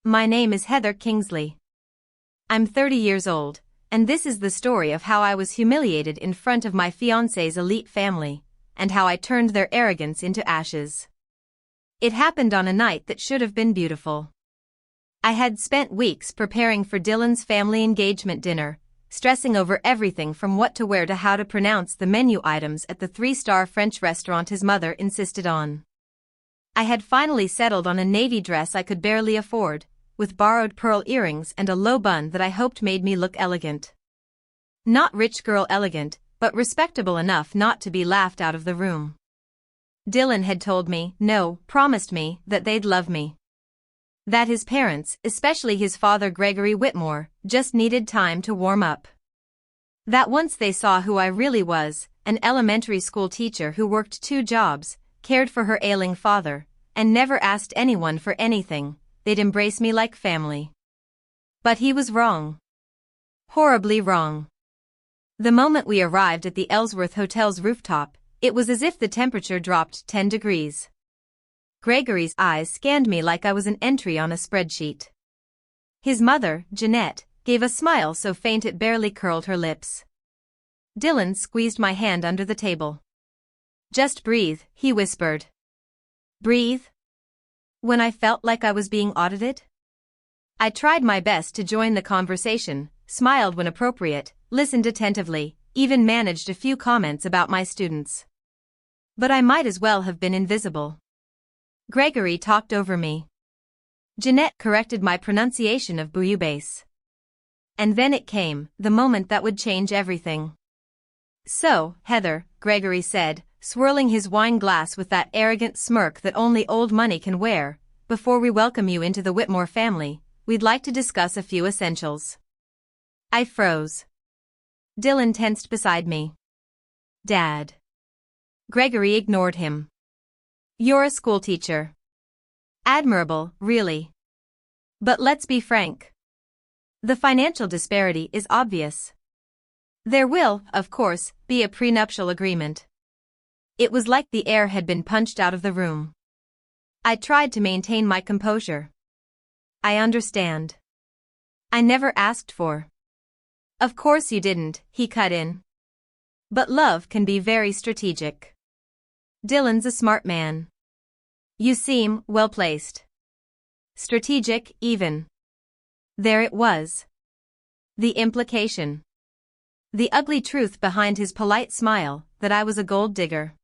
My name is Heather Kingsley. I'm 30 years old, and this is the story of how I was humiliated in front of my fiancé's elite family, and how I turned their arrogance into ashes. It happened on a night that should have been beautiful. I had spent weeks preparing for Dylan's family engagement dinner, stressing over everything from what to wear to how to pronounce the menu items at the 3-star French restaurant his mother insisted on. I had finally settled on a navy dress I could barely afford, with borrowed pearl earrings and a low bun that I hoped made me look elegant. Not rich girl elegant, but respectable enough not to be laughed out of the room. Dylan had told me, promised me, that they'd love me. That his parents, especially his father Gregory Whitmore, just needed time to warm up. That once they saw who I really was, an elementary school teacher who worked 2 jobs, cared for her ailing father, and never asked anyone for anything, they'd embrace me like family. But he was wrong. Horribly wrong. The moment we arrived at the Ellsworth Hotel's rooftop, it was as if the temperature dropped 10 degrees. Gregory's eyes scanned me like I was an entry on a spreadsheet. His mother, Jeanette, gave a smile so faint it barely curled her lips. Dylan squeezed my hand under the table. "Just breathe," he whispered. Breathe? When I felt like I was being audited? I tried my best to join the conversation, smiled when appropriate, listened attentively, even managed a few comments about my students. But I might as well have been invisible. Gregory talked over me. Jeanette corrected my pronunciation of bouillabaisse. And then it came, the moment that would change everything. "So, Heather," Gregory said, swirling his wine glass with that arrogant smirk that only old money can wear, "before we welcome you into the Whitmore family, we'd like to discuss a few essentials." I froze. Dylan tensed beside me. "Dad." Gregory ignored him. "You're a schoolteacher. Admirable, really. But let's be frank. The financial disparity is obvious. There will, of course, be a prenuptial agreement." It was like the air had been punched out of the room. I tried to maintain my composure. "I understand. I never asked for." "Of course you didn't," he cut in. "But love can be very strategic. Dylan's a smart man. You seem well-placed. Strategic, even." There it was. The implication. The ugly truth behind his polite smile, that I was a gold digger.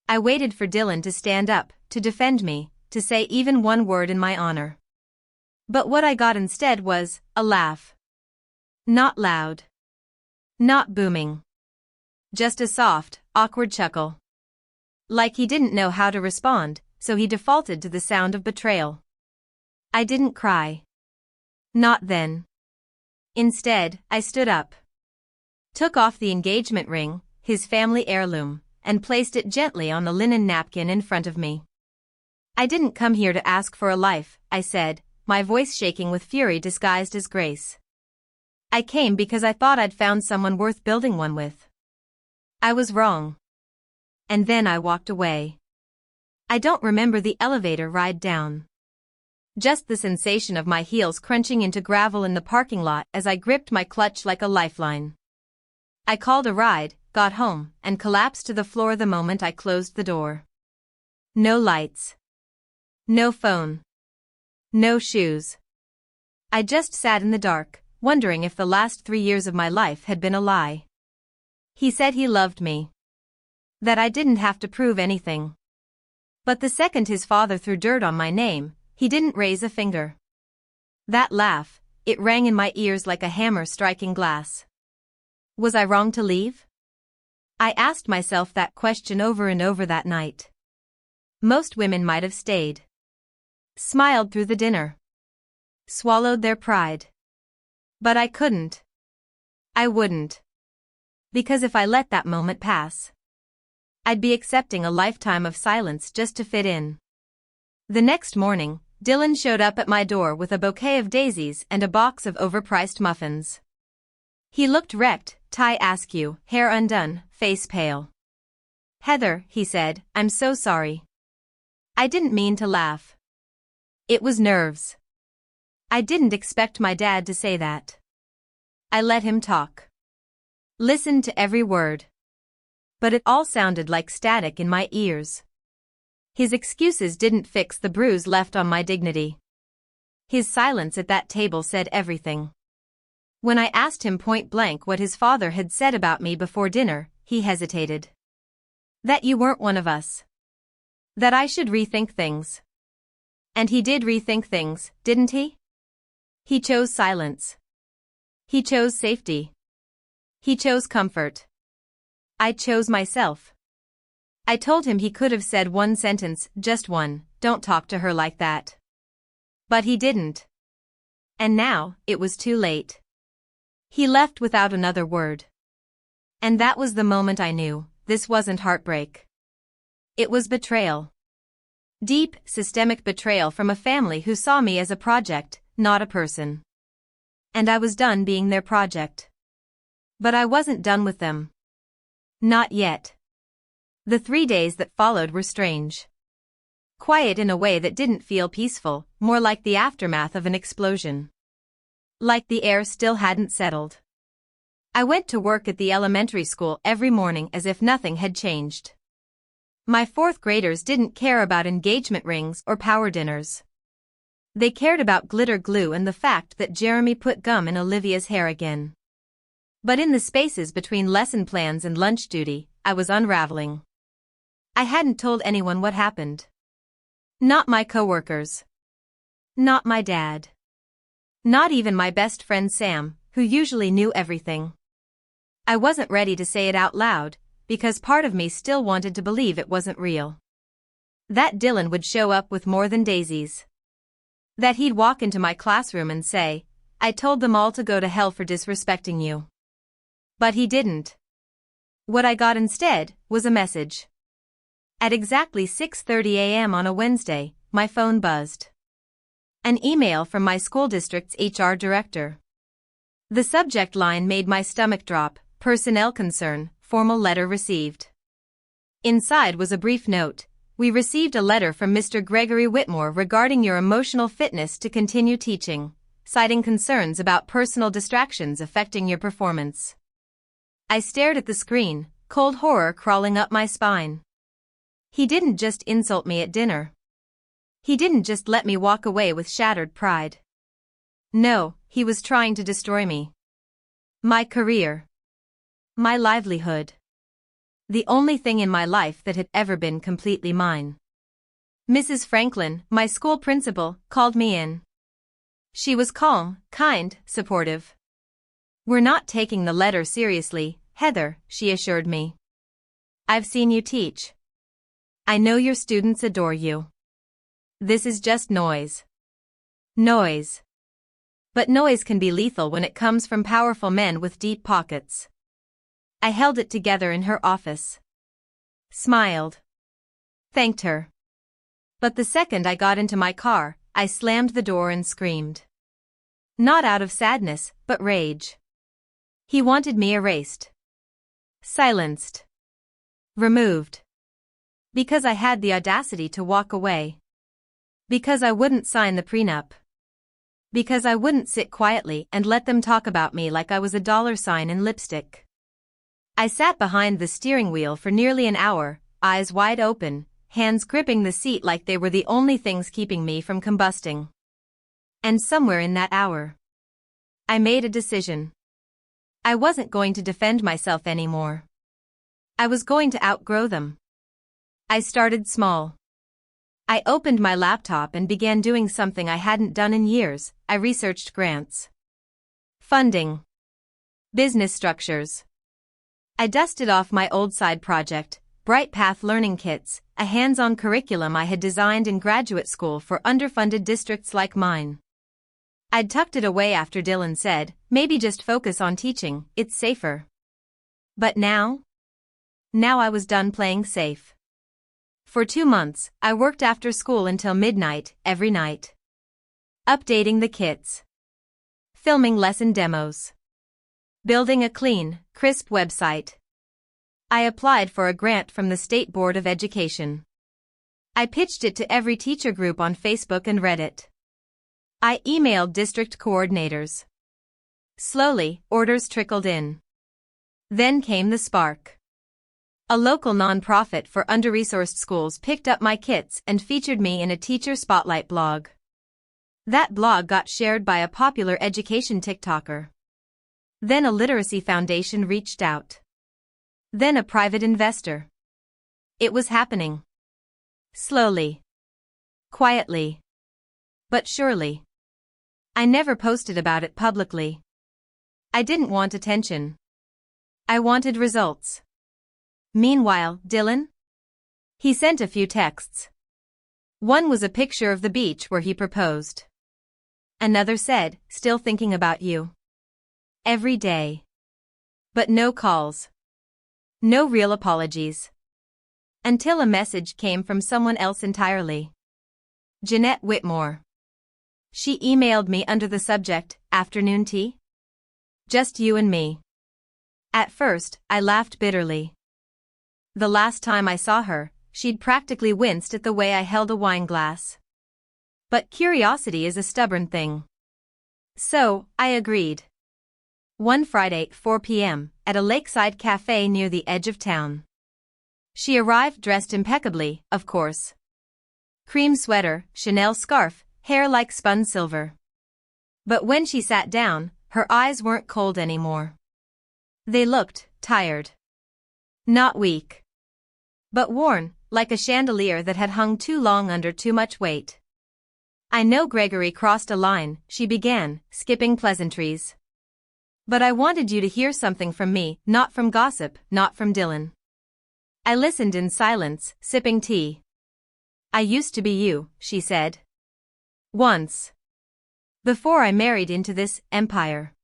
I waited for Dylan to stand up, to defend me, to say even one word in my honor. But what I got instead was a laugh. Not loud. Not booming. Just a soft, awkward chuckle. Like he didn't know how to respond, so he defaulted to the sound of betrayal. I didn't cry. Not then. Instead, I stood up. Took off the engagement ring, his family heirloom, and placed it gently on the linen napkin in front of me. "I didn't come here to ask for a life," I said, my voice shaking with fury disguised as grace. "I came because I thought I'd found someone worth building one with. I was wrong." And then I walked away. I don't remember the elevator ride down. Just the sensation of my heels crunching into gravel in the parking lot as I gripped my clutch like a lifeline. I called a ride, got home, and collapsed to the floor the moment I closed the door. No lights. No phone. No shoes. I just sat in the dark, wondering if the last 3 years of my life had been a lie. He said he loved me. That I didn't have to prove anything. But the second his father threw dirt on my name, he didn't raise a finger. That laugh, it rang in my ears like a hammer striking glass. Was I wrong to leave? I asked myself that question over and over that night. Most women might have stayed. Smiled through the dinner. Swallowed their pride. But I couldn't. I wouldn't. Because if I let that moment pass, I'd be accepting a lifetime of silence just to fit in. The next morning, Dylan showed up at my door with a bouquet of daisies and a box of overpriced muffins. He looked wrecked, tie askew, hair undone, face pale. "Heather," he said, "I'm so sorry. I didn't mean to laugh. It was nerves." I didn't expect my dad to say that. I let him talk. Listened to every word. But it all sounded like static in my ears. His excuses didn't fix the bruise left on my dignity. His silence at that table said everything. When I asked him point blank what his father had said about me before dinner, he hesitated. That you weren't one of us. That I should rethink things. And he did rethink things, didn't he? He chose silence. He chose safety. He chose comfort. I chose myself. I told him he could have said one sentence, just one, "Don't talk to her like that." But he didn't. And now, it was too late. He left without another word. And that was the moment I knew, this wasn't heartbreak. It was betrayal. Deep, systemic betrayal from a family who saw me as a project, not a person. And I was done being their project. But I wasn't done with them. Not yet. The 3 days that followed were strange. Quiet in a way that didn't feel peaceful, more like the aftermath of an explosion. Like the air still hadn't settled. I went to work at the elementary school every morning as if nothing had changed. My fourth graders didn't care about engagement rings or power dinners. They cared about glitter glue and the fact that Jeremy put gum in Olivia's hair again. But in the spaces between lesson plans and lunch duty, I was unraveling. I hadn't told anyone what happened. Not my coworkers. Not my dad. Not even my best friend Sam, who usually knew everything. I wasn't ready to say it out loud, because part of me still wanted to believe it wasn't real. That Dylan would show up with more than daisies. That he'd walk into my classroom and say, "I told them all to go to hell for disrespecting you." But he didn't. What I got instead was a message. At exactly 6:30 a.m. on a Wednesday, my phone buzzed. An email from my school district's HR director. The subject line made my stomach drop, "Personnel concern, formal letter received." Inside was a brief note, "We received a letter from Mr. Gregory Whitmore regarding your emotional fitness to continue teaching, citing concerns about personal distractions affecting your performance." I stared at the screen, cold horror crawling up my spine. He didn't just insult me at dinner. He didn't just let me walk away with shattered pride. No, he was trying to destroy me. My career. My livelihood. The only thing in my life that had ever been completely mine. Mrs. Franklin, my school principal, called me in. She was calm, kind, supportive. "We're not taking the letter seriously, Heather," she assured me. "I've seen you teach. I know your students adore you. This is just noise." Noise. But noise can be lethal when it comes from powerful men with deep pockets. I held it together in her office. Smiled. Thanked her. But the second I got into my car, I slammed the door and screamed. Not out of sadness, but rage. He wanted me erased. Silenced. Removed. Because I had the audacity to walk away. Because I wouldn't sign the prenup. Because I wouldn't sit quietly and let them talk about me like I was a dollar sign in lipstick. I sat behind the steering wheel for nearly an hour, eyes wide open, hands gripping the seat like they were the only things keeping me from combusting. And somewhere in that hour, I made a decision. I wasn't going to defend myself anymore. I was going to outgrow them. I started small. I opened my laptop and began doing something I hadn't done in years. I researched grants, funding, business structures. I dusted off my old side project, Bright Path Learning Kits, a hands-on curriculum I had designed in graduate school for underfunded districts like mine. I'd tucked it away after Dylan said, "Maybe just focus on teaching, it's safer." But now I was done playing safe. For 2 months, I worked after school until midnight, every night. Updating the kits. Filming lesson demos. Building a clean, crisp website. I applied for a grant from the State Board of Education. I pitched it to every teacher group on Facebook and Reddit. I emailed district coordinators. Slowly, orders trickled in. Then came the spark. A local nonprofit for under-resourced schools picked up my kits and featured me in a teacher spotlight blog. That blog got shared by a popular education TikToker. Then a literacy foundation reached out. Then a private investor. It was happening. Slowly. Quietly. But surely. I never posted about it publicly. I didn't want attention. I wanted results. Meanwhile, Dylan? He sent a few texts. One was a picture of the beach where he proposed. Another said, "Still thinking about you. Every day." But no calls. No real apologies. Until a message came from someone else entirely. Jeanette Whitmore. She emailed me under the subject, "Afternoon tea? Just you and me." At first, I laughed bitterly. The last time I saw her, she'd practically winced at the way I held a wine glass. But curiosity is a stubborn thing. So, I agreed. One Friday, 4 p.m., at a lakeside cafe near the edge of town. She arrived dressed impeccably, of course. Cream sweater, Chanel scarf, hair like spun silver. But when she sat down, her eyes weren't cold anymore. They looked tired. Not weak. But worn, like a chandelier that had hung too long under too much weight. "I know Gregory crossed a line," she began, skipping pleasantries. "But I wanted you to hear something from me, not from gossip, not from Dylan." I listened in silence, sipping tea. "I used to be you," she said. "Once. Before I married into this empire."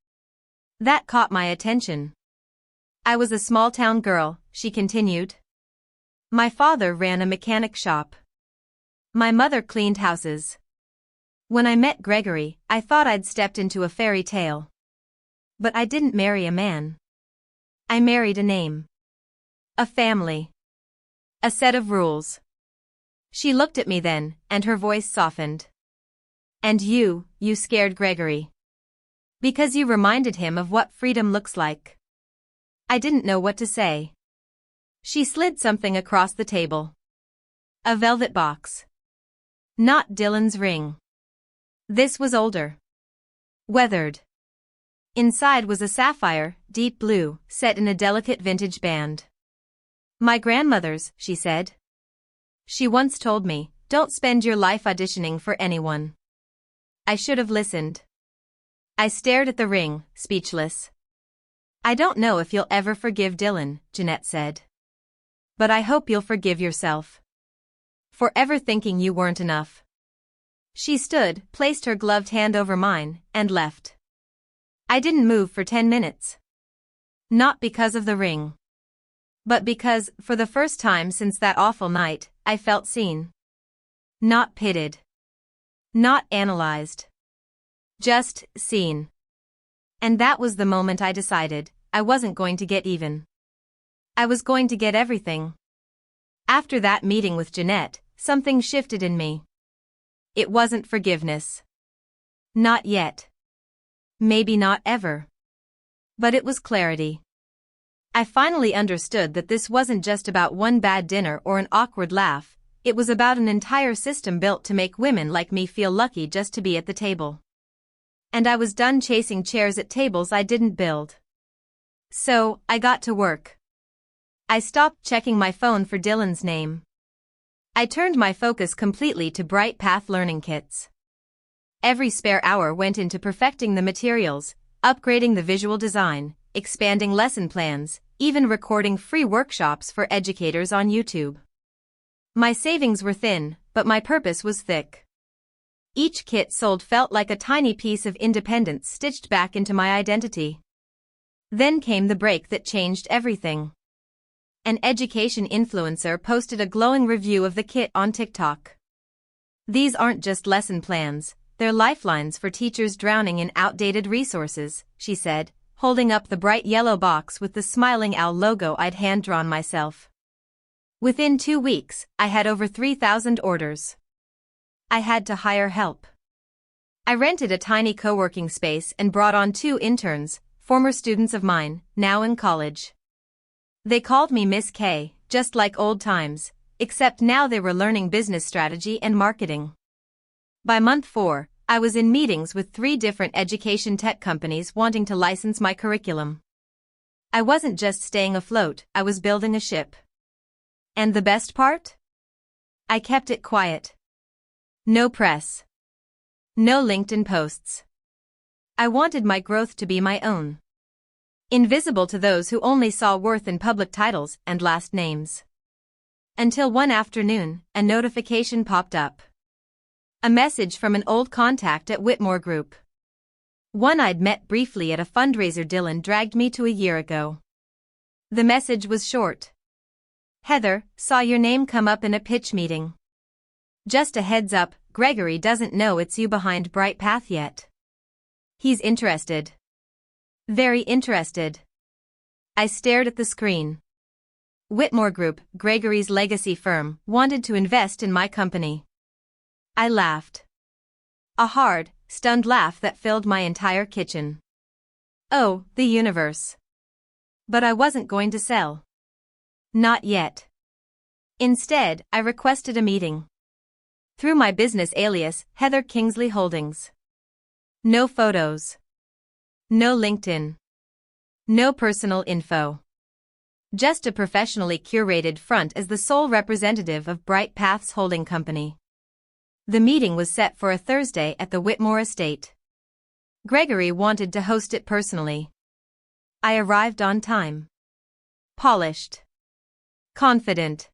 That caught my attention. "I was a small-town girl," she continued. "My father ran a mechanic shop. My mother cleaned houses. When I met Gregory, I thought I'd stepped into a fairy tale. But I didn't marry a man. I married a name. A family. A set of rules." She looked at me then, and her voice softened. "And you scared Gregory. Because you reminded him of what freedom looks like." I didn't know what to say. She slid something across the table. A velvet box. Not Dylan's ring. This was older. Weathered. Inside was a sapphire, deep blue, set in a delicate vintage band. "My grandmother's," she said. "She once told me, don't spend your life auditioning for anyone." I should have listened. I stared at the ring, speechless. "I don't know if you'll ever forgive Dylan," Jeanette said. "But I hope you'll forgive yourself. For ever thinking you weren't enough." She stood, placed her gloved hand over mine, and left. I didn't move for 10 minutes. Not because of the ring. But because, for the first time since that awful night, I felt seen. Not pitied. Not analyzed. Just seen. And that was the moment I decided, I wasn't going to get even. I was going to get everything. After that meeting with Jeanette, something shifted in me. It wasn't forgiveness. Not yet. Maybe not ever. But it was clarity. I finally understood that this wasn't just about one bad dinner or an awkward laugh, it was about an entire system built to make women like me feel lucky just to be at the table. And I was done chasing chairs at tables I didn't build. So, I got to work. I stopped checking my phone for Dylan's name. I turned my focus completely to Bright Path learning kits. Every spare hour went into perfecting the materials, upgrading the visual design, expanding lesson plans, even recording free workshops for educators on YouTube. My savings were thin, but my purpose was thick. Each kit sold felt like a tiny piece of independence stitched back into my identity. Then came the break that changed everything. An education influencer posted a glowing review of the kit on TikTok. "These aren't just lesson plans, they're lifelines for teachers drowning in outdated resources," she said, holding up the bright yellow box with the smiling owl logo I'd hand-drawn myself. Within 2 weeks, I had over 3,000 orders. I had to hire help. I rented a tiny co-working space and brought on 2 interns, former students of mine, now in college. They called me Miss K, just like old times, except now they were learning business strategy and marketing. By month 4, I was in meetings with 3 different education tech companies wanting to license my curriculum. I wasn't just staying afloat, I was building a ship. And the best part? I kept it quiet. No press. No LinkedIn posts. I wanted my growth to be my own. Invisible to those who only saw worth in public titles and last names. Until one afternoon, a notification popped up. A message from an old contact at Whitmore Group. One I'd met briefly at a fundraiser Dylan dragged me to a year ago. The message was short. Heather, saw your name come up in a pitch meeting. Just a heads up, Gregory doesn't know it's you behind Bright Path yet. He's interested. Very interested. I stared at the screen. Whitmore Group, Gregory's legacy firm, wanted to invest in my company. I laughed. A hard, stunned laugh that filled my entire kitchen. Oh, the universe. But I wasn't going to sell. Not yet. Instead, I requested a meeting. Through my business alias, Heather Kingsley Holdings. No photos. No LinkedIn. No personal info. Just a professionally curated front as the sole representative of Bright Paths Holding Company. The meeting was set for a Thursday at the Whitmore estate. Gregory wanted to host it personally. I arrived on time. Polished. Confident.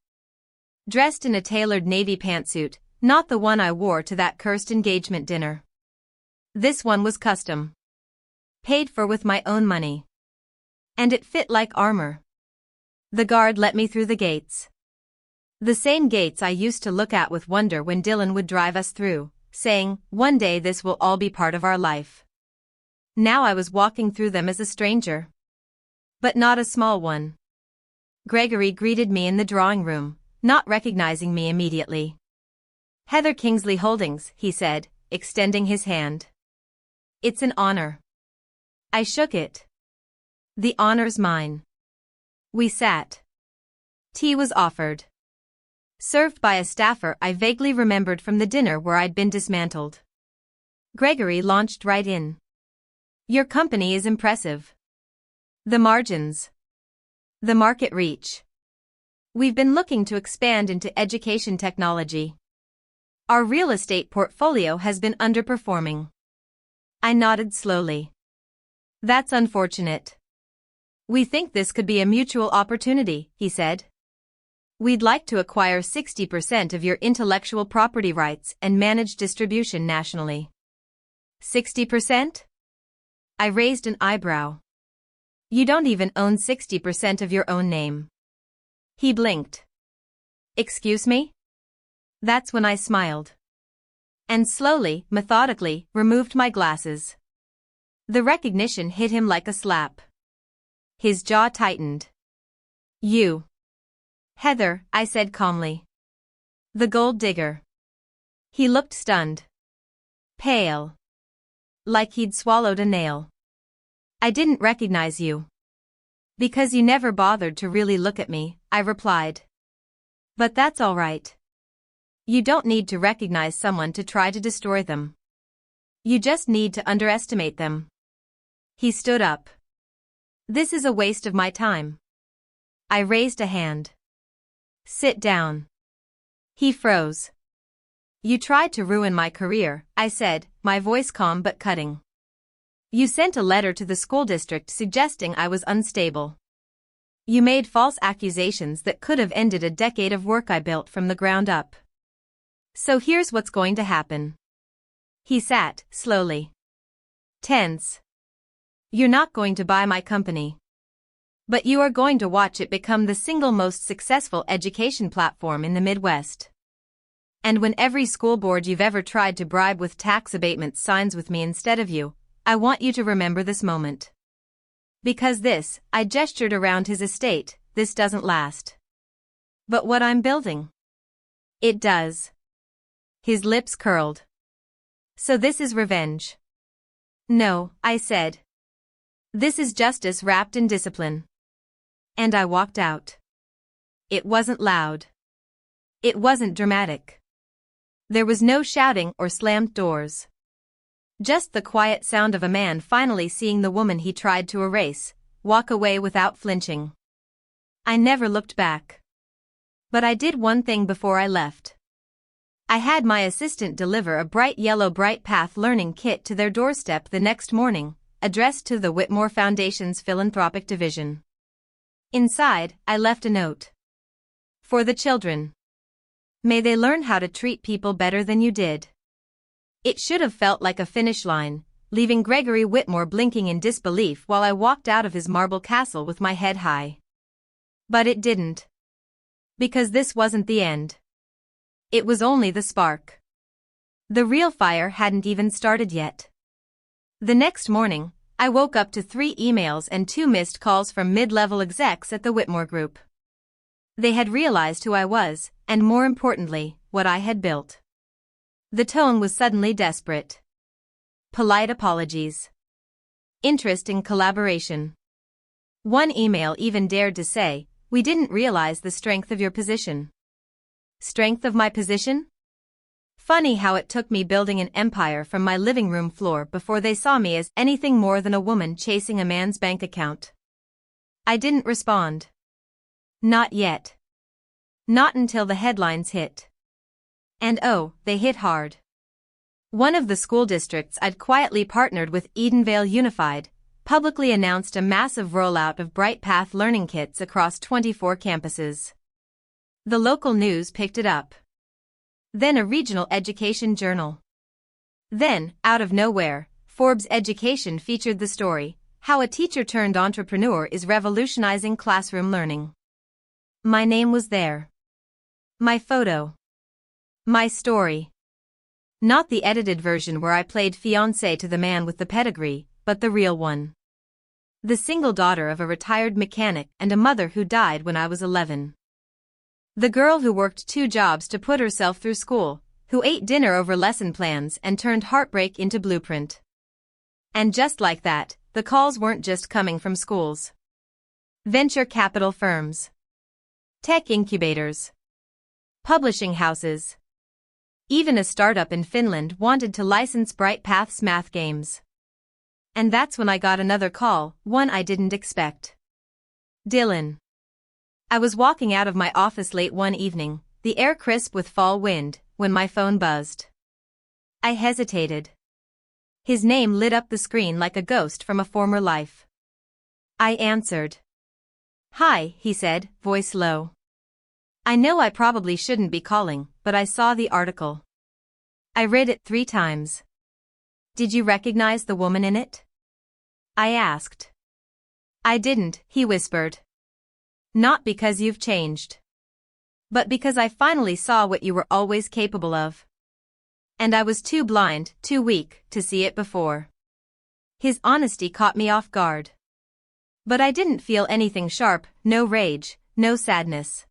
Dressed in a tailored navy pantsuit, not the one I wore to that cursed engagement dinner. This one was custom. Paid for with my own money. And it fit like armor. The guard let me through the gates. The same gates I used to look at with wonder when Dylan would drive us through, saying, one day this will all be part of our life. Now I was walking through them as a stranger. But not a small one. Gregory greeted me in the drawing room, not recognizing me immediately. Heather Kingsley Holdings, he said, extending his hand. It's an honor. I shook it. The honor's mine. We sat. Tea was offered. Served by a staffer I vaguely remembered from the dinner where I'd been dismantled. Gregory launched right in. Your company is impressive. The margins. The market reach. We've been looking to expand into education technology. Our real estate portfolio has been underperforming. I nodded slowly. That's unfortunate. We think this could be a mutual opportunity, he said. We'd like to acquire 60% of your intellectual property rights and manage distribution nationally. 60%? I raised an eyebrow. You don't even own 60% of your own name. He blinked. Excuse me? That's when I smiled. And slowly, methodically, removed my glasses. The recognition hit him like a slap. His jaw tightened. You. Heather, I said calmly. The gold digger. He looked stunned. Pale. Like he'd swallowed a nail. I didn't recognize you. Because you never bothered to really look at me, I replied. But that's all right. You don't need to recognize someone to try to destroy them. You just need to underestimate them. He stood up. This is a waste of my time. I raised a hand. Sit down. He froze. You tried to ruin my career, I said, my voice calm but cutting. You sent a letter to the school district suggesting I was unstable. You made false accusations that could have ended a decade of work I built from the ground up. So here's what's going to happen. He sat, slowly. Tense. You're not going to buy my company. But you are going to watch it become the single most successful education platform in the Midwest. And when every school board you've ever tried to bribe with tax abatements signs with me instead of you, I want you to remember this moment. Because this, I gestured around his estate, this doesn't last. But what I'm building? It does. His lips curled. So this is revenge. No, I said. This is justice wrapped in discipline. And I walked out. It wasn't loud. It wasn't dramatic. There was no shouting or slammed doors. Just the quiet sound of a man finally seeing the woman he tried to erase walk away without flinching. I never looked back. But I did one thing before I left. I had my assistant deliver a bright yellow Bright Path learning kit to their doorstep the next morning, addressed to the Whitmore Foundation's Philanthropic Division. Inside, I left a note. For the children. May they learn how to treat people better than you did. It should have felt like a finish line, leaving Gregory Whitmore blinking in disbelief while I walked out of his marble castle with my head high. But it didn't. Because this wasn't the end. It was only the spark. The real fire hadn't even started yet. The next morning, I woke up to 3 emails and 2 missed calls from mid-level execs at the Whitmore Group. They had realized who I was, and more importantly, what I had built. The tone was suddenly desperate. Polite apologies. Interest in collaboration. One email even dared to say, "We didn't realize the strength of your position." Strength of my position? Funny how it took me building an empire from my living room floor before they saw me as anything more than a woman chasing a man's bank account. I didn't respond. Not yet. Not until the headlines hit. And oh, they hit hard. One of the school districts I'd quietly partnered with, Edenvale Unified, publicly announced a massive rollout of Bright Path learning kits across 24 campuses. The local news picked it up. Then a regional education journal. Then, out of nowhere, Forbes Education featured the story, "How a teacher turned entrepreneur is revolutionizing classroom learning." My name was there. My photo. My story. Not the edited version where I played fiancé to the man with the pedigree, but the real one. The single daughter of a retired mechanic and a mother who died when I was 11. The girl who worked 2 jobs to put herself through school, who ate dinner over lesson plans and turned heartbreak into blueprint. And just like that, the calls weren't just coming from schools. Venture capital firms. Tech incubators. Publishing houses. Even a startup in Finland wanted to license Bright Path's math games. And that's when I got another call, one I didn't expect. Dylan. I was walking out of my office late one evening, the air crisp with fall wind, when my phone buzzed. I hesitated. His name lit up the screen like a ghost from a former life. I answered. "Hi," he said, voice low. "I know I probably shouldn't be calling, but I saw the article. I read it 3 times. Did you recognize the woman in it?" I asked. "I didn't," he whispered. "Not because you've changed. But because I finally saw what you were always capable of. And I was too blind, too weak, to see it before." His honesty caught me off guard. But I didn't feel anything sharp, no rage, no sadness.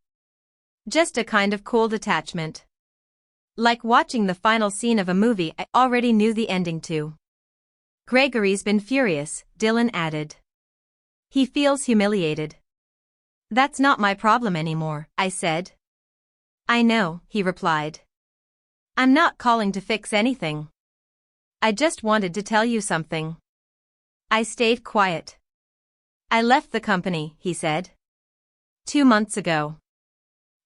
Just a kind of cool detachment. Like watching the final scene of a movie I already knew the ending to. "Gregory's been furious," Dylan added. "He feels humiliated." "That's not my problem anymore," I said. "I know," he replied. "I'm not calling to fix anything. I just wanted to tell you something." I stayed quiet. "I left the company," he said. 2 months ago.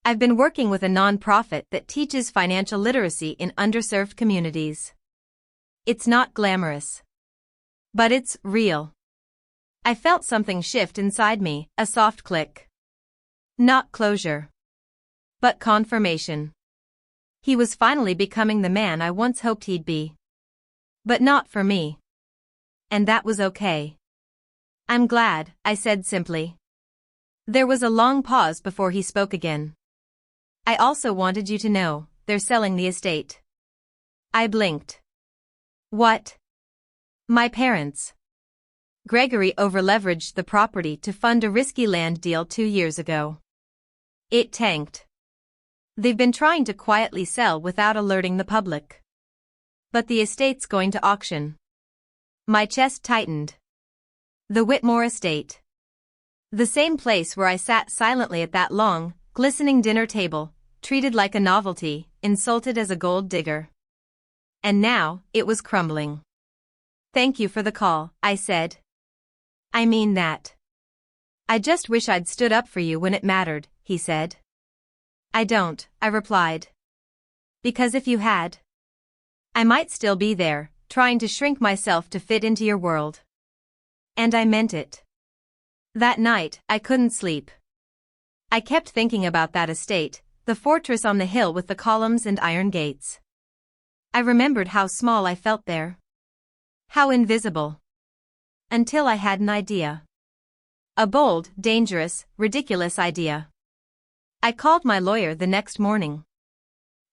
I've been working with a non-profit that teaches financial literacy in underserved communities. It's not glamorous. But it's real." I felt something shift inside me, a soft click. Not closure. But confirmation. He was finally becoming the man I once hoped he'd be. But not for me. And that was okay. "I'm glad," I said simply. There was a long pause before he spoke again. "I also wanted you to know, they're selling the estate." I blinked. "What?" "My parents. Gregory overleveraged the property to fund a risky land deal 2 years ago. It tanked. They've been trying to quietly sell without alerting the public. But the estate's going to auction. My chest tightened. The Whitmore estate. The same place where I sat silently at that long, glistening dinner table, treated like a novelty, insulted as a gold digger. And now, it was crumbling. "Thank you for the call," I said. "I mean that. I just wish I'd stood up for you when it mattered," he said. "I don't," I replied. "Because if you had, I might still be there, trying to shrink myself to fit into your world." And I meant it. That night, I couldn't sleep. I kept thinking about that estate, the fortress on the hill with the columns and iron gates. I remembered how small I felt there. How invisible. Until I had an idea. A bold, dangerous, ridiculous idea. I called my lawyer the next morning.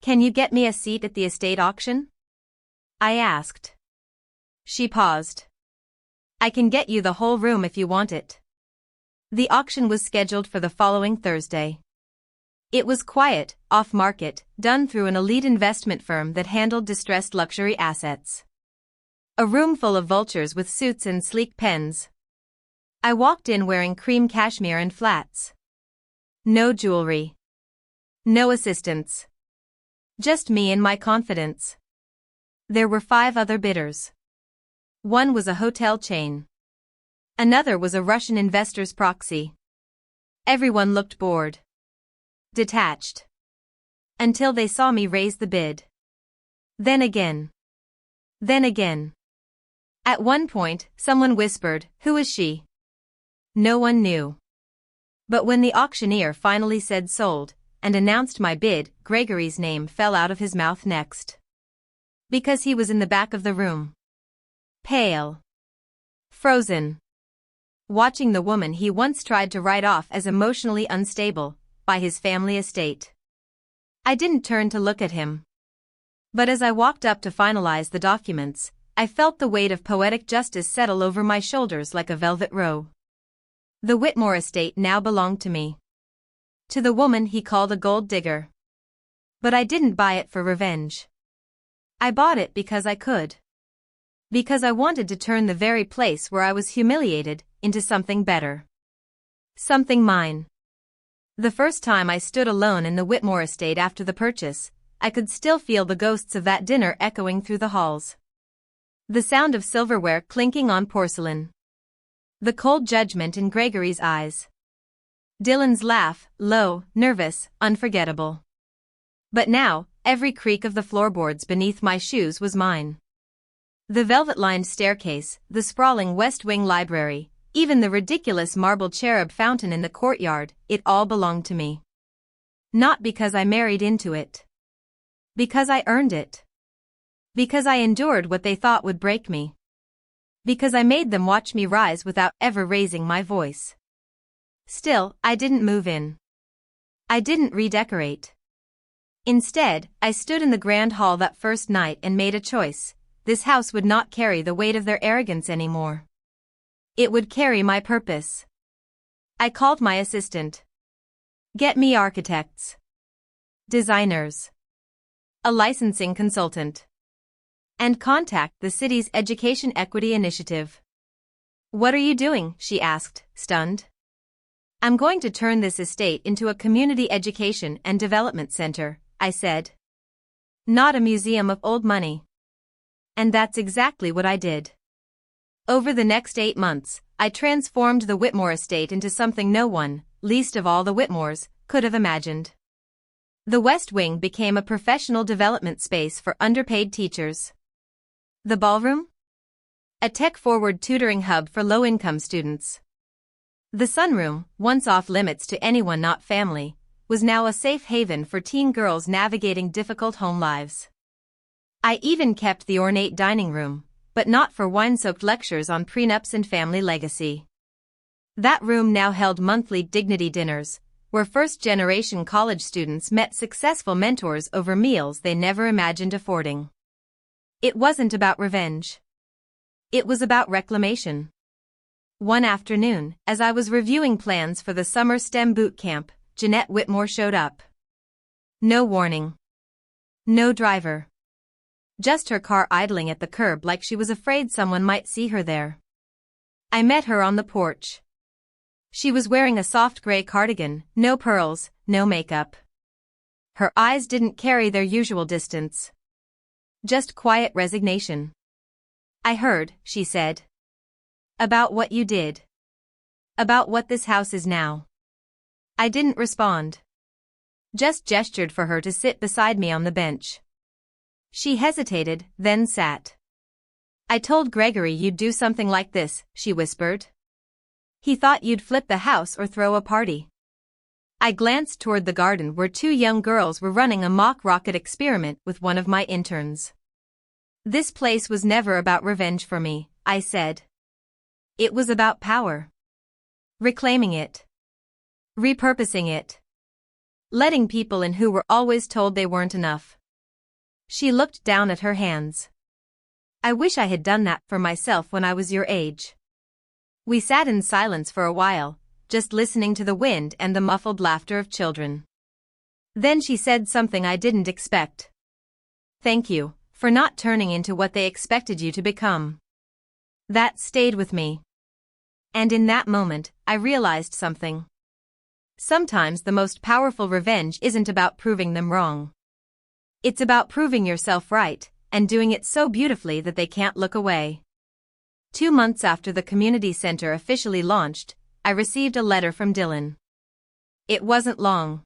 "Can you get me a seat at the estate auction?" I asked. She paused. "I can get you the whole room if you want it." The auction was scheduled for the following Thursday. It was quiet, off-market, done through an elite investment firm that handled distressed luxury assets. A room full of vultures with suits and sleek pens. I walked in wearing cream cashmere and flats. No jewelry. No assistants. Just me and my confidence. There were 5 other bidders. One was a hotel chain. Another was a Russian investor's proxy. Everyone looked bored. Detached. Until they saw me raise the bid. Then again. Then again. At one point, someone whispered, "Who is she?" No one knew. But when the auctioneer finally said sold, and announced my bid, Gregory's name fell out of his mouth next. Because he was in the back of the room. Pale. Frozen. Watching the woman he once tried to write off as emotionally unstable, by his family estate. I didn't turn to look at him. But as I walked up to finalize the documents, I felt the weight of poetic justice settle over my shoulders like a velvet robe. The Whitmore estate now belonged to me. To the woman he called a gold digger. But I didn't buy it for revenge. I bought it because I could. Because I wanted to turn the very place where I was humiliated into something better. Something mine. The first time I stood alone in the Whitmore estate after the purchase, I could still feel the ghosts of that dinner echoing through the halls. The sound of silverware clinking on porcelain. The cold judgment in Gregory's eyes. Dylan's laugh, low, nervous, unforgettable. But now, every creak of the floorboards beneath my shoes was mine. The velvet-lined staircase, the sprawling West Wing library, even the ridiculous marble cherub fountain in the courtyard, it all belonged to me. Not because I married into it. Because I earned it. Because I endured what they thought would break me. Because I made them watch me rise without ever raising my voice. Still, I didn't move in. I didn't redecorate. Instead, I stood in the grand hall that first night and made a choice. This house would not carry the weight of their arrogance anymore. It would carry my purpose. I called my assistant. "Get me architects. Designers. A licensing consultant. And contact the city's Education Equity Initiative." "What are you doing?" she asked, stunned. "I'm going to turn this estate into a community education and development center," I said. "Not a museum of old money." And that's exactly what I did. Over the next 8 months, I transformed the Whitmore estate into something no one, least of all the Whitmores, could have imagined. The West Wing became a professional development space for underpaid teachers. The ballroom? A tech-forward tutoring hub for low-income students. The sunroom, once off-limits to anyone not family, was now a safe haven for teen girls navigating difficult home lives. I even kept the ornate dining room, but not for wine-soaked lectures on prenups and family legacy. That room now held monthly dignity dinners, where first-generation college students met successful mentors over meals they never imagined affording. It wasn't about revenge. It was about reclamation. One afternoon, as I was reviewing plans for the summer STEM boot camp, Jeanette Whitmore showed up. No warning. No driver. just her car idling at the curb like she was afraid someone might see her there. I met her on the porch. She was wearing a soft gray cardigan, no pearls, no makeup. Her eyes didn't carry their usual distance. Just quiet resignation. "I heard," she said. "About what you did. About what this house is now." I didn't respond. Just gestured for her to sit beside me on the bench. She hesitated, then sat. "I told Gregory you'd do something like this," she whispered. "He thought you'd flip the house or throw a party." I glanced toward the garden where two young girls were running a mock rocket experiment with one of my interns. "This place was never about revenge for me," I said. "It was about power. Reclaiming it. Repurposing it. Letting people in who were always told they weren't enough." She looked down at her hands. "I wish I had done that for myself when I was your age." We sat in silence for a while, just listening to the wind and the muffled laughter of children. Then she said something I didn't expect. "Thank you, for not turning into what they expected you to become." That stayed with me. And in that moment, I realized something. Sometimes the most powerful revenge isn't about proving them wrong. It's about proving yourself right, and doing it so beautifully that they can't look away. 2 months after the community center officially launched, I received a letter from Dylan. It wasn't long.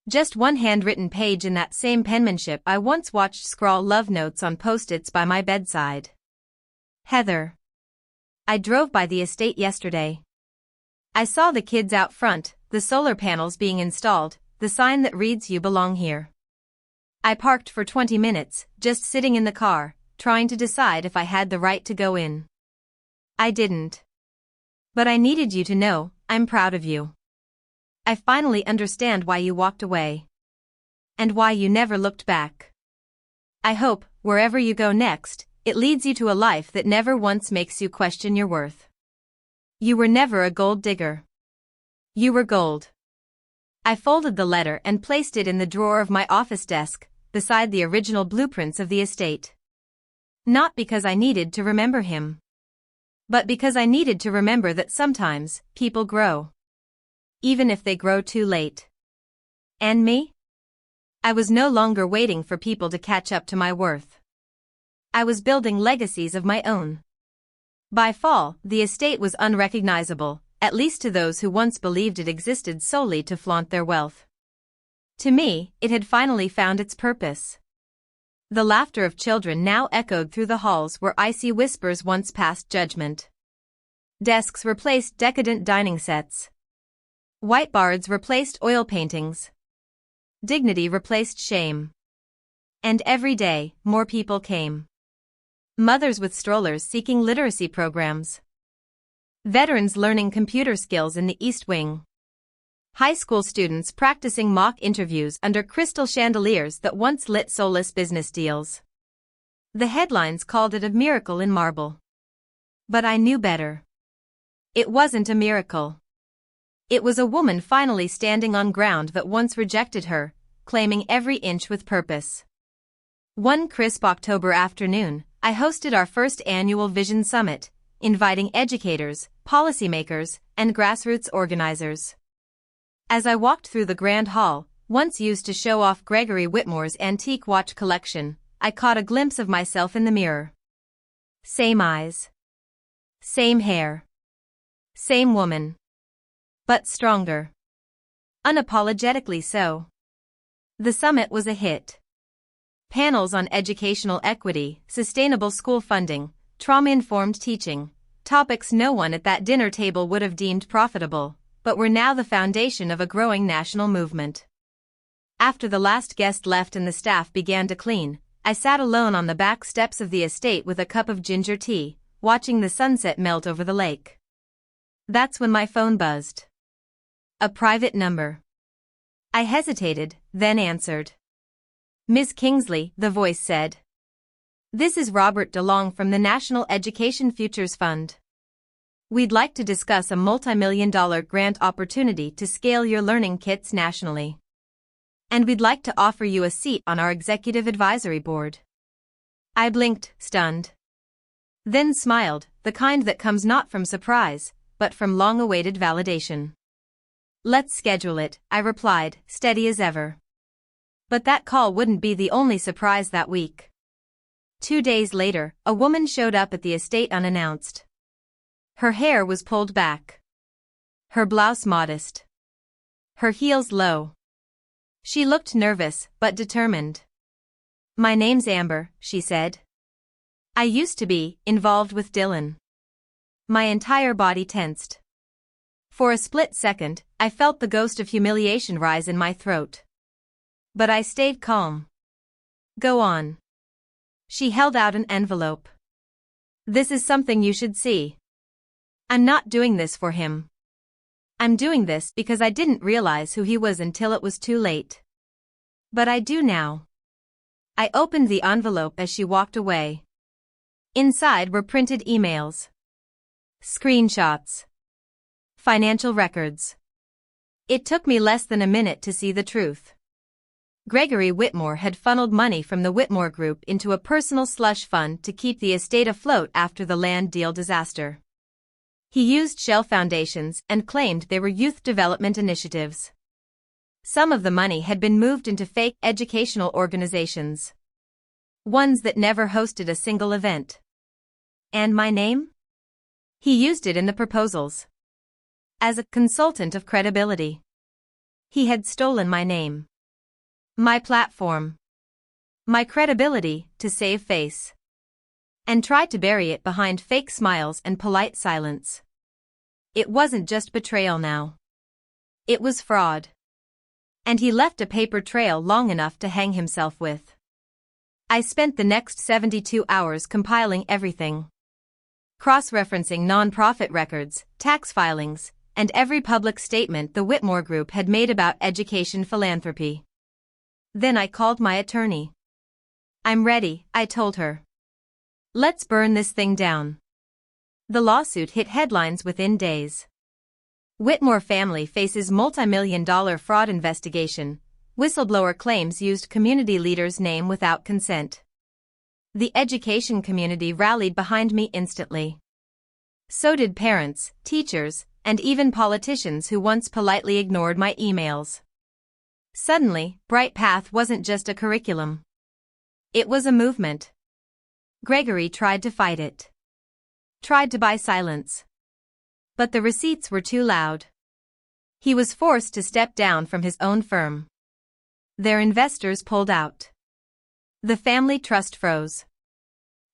Just one handwritten page in that same penmanship I once watched scrawl love notes on post-its by my bedside. "Heather. I drove by the estate yesterday. I saw the kids out front, the solar panels being installed, the sign that reads 'You belong here.' I parked for 20 minutes, just sitting in the car, trying to decide if I had the right to go in. I didn't. But I needed you to know, I'm proud of you. I finally understand why you walked away. And why you never looked back. I hope, wherever you go next, it leads you to a life that never once makes you question your worth. You were never a gold digger. You were gold." I folded the letter and placed it in the drawer of my office desk, beside the original blueprints of the estate. Not because I needed to remember him. But because I needed to remember that sometimes, people grow. Even if they grow too late. And me? I was no longer waiting for people to catch up to my worth. I was building legacies of my own. By fall, the estate was unrecognizable, at least to those who once believed it existed solely to flaunt their wealth. To me, it had finally found its purpose. The laughter of children now echoed through the halls where icy whispers once passed judgment. Desks replaced decadent dining sets. Whiteboards replaced oil paintings. Dignity replaced shame. And every day, more people came. Mothers with strollers seeking literacy programs. Veterans learning computer skills in the East Wing. High school students practicing mock interviews under crystal chandeliers that once lit soulless business deals. The headlines called it a miracle in marble. But I knew better. It wasn't a miracle. It was a woman finally standing on ground that once rejected her, claiming every inch with purpose. One crisp October afternoon, I hosted our first annual Vision Summit, inviting educators, policymakers, and grassroots organizers. As I walked through the grand hall, once used to show off Gregory Whitmore's antique watch collection, I caught a glimpse of myself in the mirror. Same eyes. Same hair. Same woman. But stronger. Unapologetically so. The summit was a hit. Panels on educational equity, sustainable school funding, trauma-informed teaching, topics no one at that dinner table would have deemed profitable, but were now the foundation of a growing national movement. After the last guest left and the staff began to clean, I sat alone on the back steps of the estate with a cup of ginger tea, watching the sunset melt over the lake. That's when my phone buzzed. A private number. I hesitated, then answered. "Ms. Kingsley," the voice said. "This is Robert DeLong from the National Education Futures Fund. We'd like to discuss a multi-million-dollar grant opportunity to scale your learning kits nationally. And we'd like to offer you a seat on our executive advisory board." I blinked, stunned. Then smiled, the kind that comes not from surprise, but from long-awaited validation. Let's schedule it, I replied, steady as ever. But that call wouldn't be the only surprise that week. 2 days later, a woman showed up at the estate unannounced. Her hair was pulled back. Her blouse modest. Her heels low. She looked nervous, but determined. My name's Amber, she said. I used to be involved with Dylan. My entire body tensed. For a split second, I felt the ghost of humiliation rise in my throat. But I stayed calm. Go on. She held out an envelope. This is something you should see. I'm not doing this for him. I'm doing this because I didn't realize who he was until it was too late. But I do now. I opened the envelope as she walked away. Inside were printed emails. Screenshots. Financial records. It took me less than a minute to see the truth. Gregory Whitmore had funneled money from the Whitmore Group into a personal slush fund to keep the estate afloat after the land deal disaster. He used shell foundations and claimed they were youth development initiatives. Some of the money had been moved into fake educational organizations. Ones that never hosted a single event. And my name? He used it in the proposals. As a consultant of credibility. He had stolen my name. My platform. My credibility to save face. And tried to bury it behind fake smiles and polite silence. It wasn't just betrayal now. It was fraud. And he left a paper trail long enough to hang himself with. I spent the next 72 hours compiling everything. Cross-referencing non-profit records, tax filings, and every public statement the Whitmore Group had made about education philanthropy. Then I called my attorney. I'm ready, I told her. Let's burn this thing down. The lawsuit hit headlines within days. Whitmore family faces multi-million-dollar fraud investigation. Whistleblower claims used community leader's name without consent. The education community rallied behind me instantly. So did parents, teachers, and even politicians who once politely ignored my emails. Suddenly, Bright Path wasn't just a curriculum. It was a movement. Gregory tried to fight it. Tried to buy silence. But the receipts were too loud. He was forced to step down from his own firm. Their investors pulled out. The family trust froze.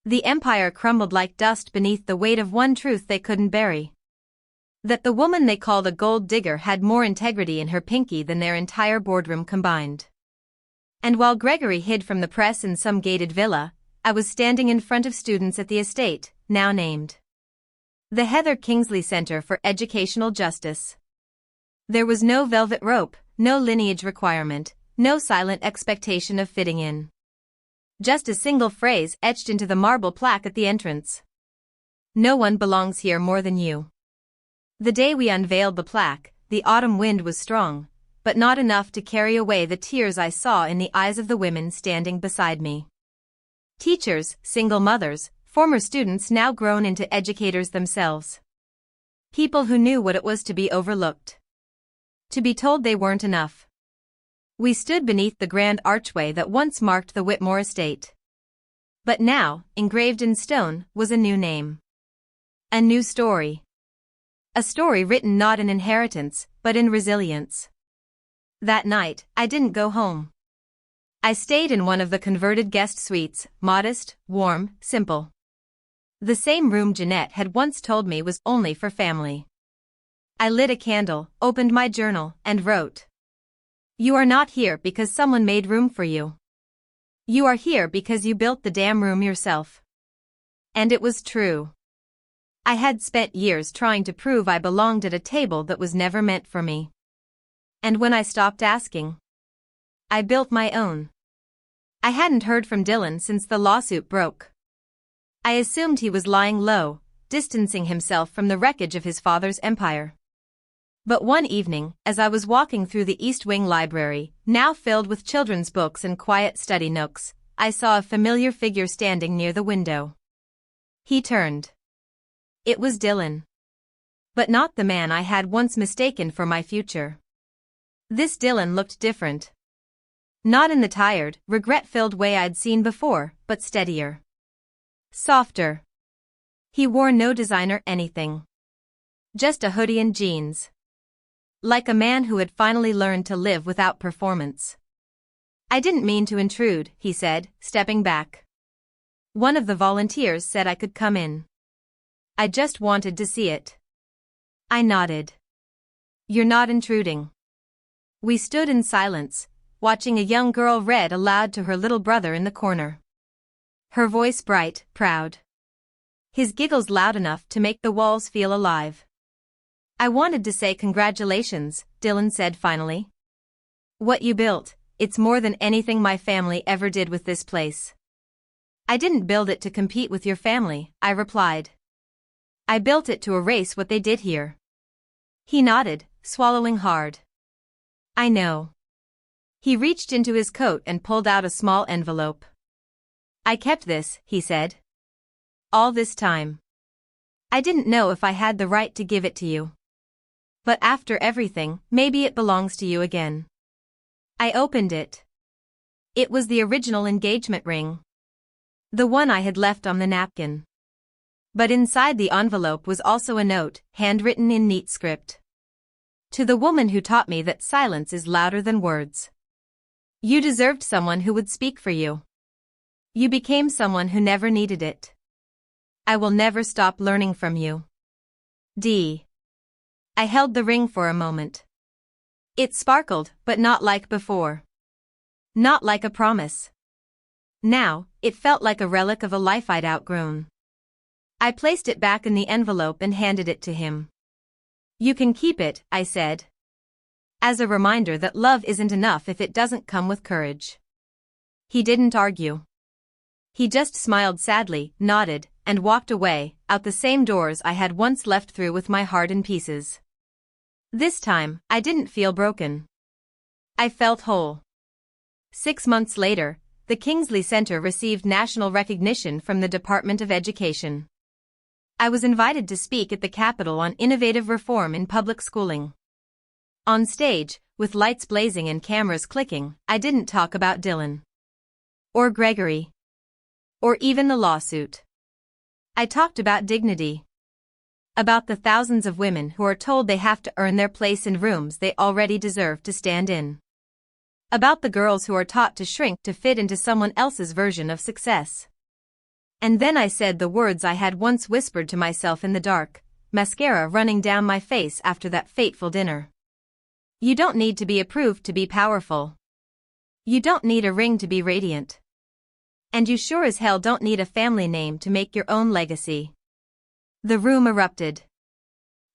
The empire crumbled like dust beneath the weight of one truth they couldn't bury. That the woman they called a gold digger had more integrity in her pinky than their entire boardroom combined. And while Gregory hid from the press in some gated villa, I was standing in front of students at the estate, now named the Heather Kingsley Center for Educational Justice. There was no velvet rope, no lineage requirement, no silent expectation of fitting in. Just a single phrase etched into the marble plaque at the entrance. No one belongs here more than you. The day we unveiled the plaque, the autumn wind was strong, but not enough to carry away the tears I saw in the eyes of the women standing beside me. Teachers, single mothers, former students now grown into educators themselves. People who knew what it was to be overlooked. To be told they weren't enough. We stood beneath the grand archway that once marked the Whitmore estate. But now, engraved in stone, was a new name. A new story. A story written not in inheritance, but in resilience. That night, I didn't go home. I stayed in one of the converted guest suites, modest, warm, simple. The same room Jeanette had once told me was only for family. I lit a candle, opened my journal, and wrote. You are not here because someone made room for you. You are here because you built the damn room yourself. And it was true. I had spent years trying to prove I belonged at a table that was never meant for me. And when I stopped asking, I built my own. I hadn't heard from Dylan since the lawsuit broke. I assumed he was lying low, distancing himself from the wreckage of his father's empire. But one evening, as I was walking through the East Wing library, now filled with children's books and quiet study nooks, I saw a familiar figure standing near the window. He turned. It was Dylan. But not the man I had once mistaken for my future. This Dylan looked different. Not in the tired, regret-filled way I'd seen before, but steadier. Softer. He wore no designer anything. Just a hoodie and jeans. Like a man who had finally learned to live without performance. I didn't mean to intrude, he said, stepping back. One of the volunteers said I could come in. I just wanted to see it. I nodded. You're not intruding. We stood in silence, watching a young girl read aloud to her little brother in the corner. Her voice bright, proud. His giggles loud enough to make the walls feel alive. I wanted to say congratulations, Dylan said finally. What you built, it's more than anything my family ever did with this place. I didn't build it to compete with your family, I replied. I built it to erase what they did here. He nodded, swallowing hard. I know. He reached into his coat and pulled out a small envelope. I kept this, he said. All this time. I didn't know if I had the right to give it to you. But after everything, maybe it belongs to you again. I opened it. It was the original engagement ring. The one I had left on the napkin. But inside the envelope was also a note, handwritten in neat script. To the woman who taught me that silence is louder than words. You deserved someone who would speak for you. You became someone who never needed it. I will never stop learning from you. D. I held the ring for a moment. It sparkled, but not like before. Not like a promise. Now, it felt like a relic of a life I'd outgrown. I placed it back in the envelope and handed it to him. You can keep it, I said. As a reminder that love isn't enough if it doesn't come with courage. He didn't argue. He just smiled sadly, nodded, and walked away, out the same doors I had once left through with my heart in pieces. This time, I didn't feel broken. I felt whole. 6 months later, the Kingsley Center received national recognition from the Department of Education. I was invited to speak at the Capitol on innovative reform in public schooling. On stage, with lights blazing and cameras clicking, I didn't talk about Dylan. Or Gregory. Or even the lawsuit. I talked about dignity. About the thousands of women who are told they have to earn their place in rooms they already deserve to stand in. About the girls who are taught to shrink to fit into someone else's version of success. And then I said the words I had once whispered to myself in the dark, mascara running down my face after that fateful dinner. You don't need to be approved to be powerful. You don't need a ring to be radiant. And you sure as hell don't need a family name to make your own legacy. The room erupted.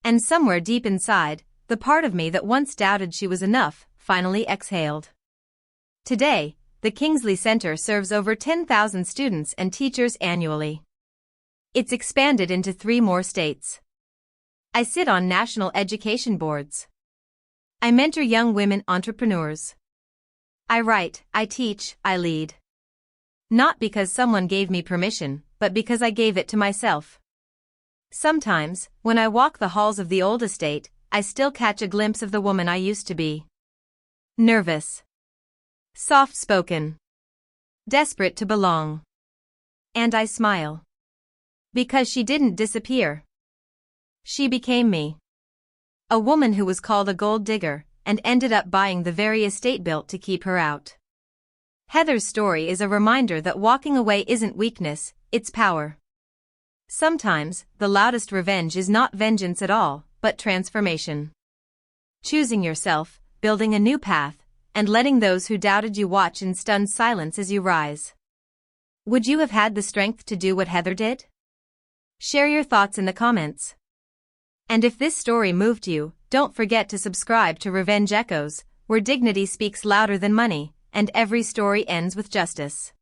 And somewhere deep inside, the part of me that once doubted she was enough, finally exhaled. Today, the Kingsley Center serves over 10,000 students and teachers annually. It's expanded into 3 more states. I sit on national education boards. I mentor young women entrepreneurs. I write, I teach, I lead. Not because someone gave me permission, but because I gave it to myself. Sometimes, when I walk the halls of the old estate, I still catch a glimpse of the woman I used to be. Nervous. Soft-spoken. Desperate to belong. And I smile. Because she didn't disappear. She became me. A woman who was called a gold digger, and ended up buying the very estate built to keep her out. Heather's story is a reminder that walking away isn't weakness, it's power. Sometimes, the loudest revenge is not vengeance at all, but transformation. Choosing yourself, building a new path, and letting those who doubted you watch in stunned silence as you rise. Would you have had the strength to do what Heather did? Share your thoughts in the comments. And if this story moved you, don't forget to subscribe to Revenge Echoes, where dignity speaks louder than money, and every story ends with justice.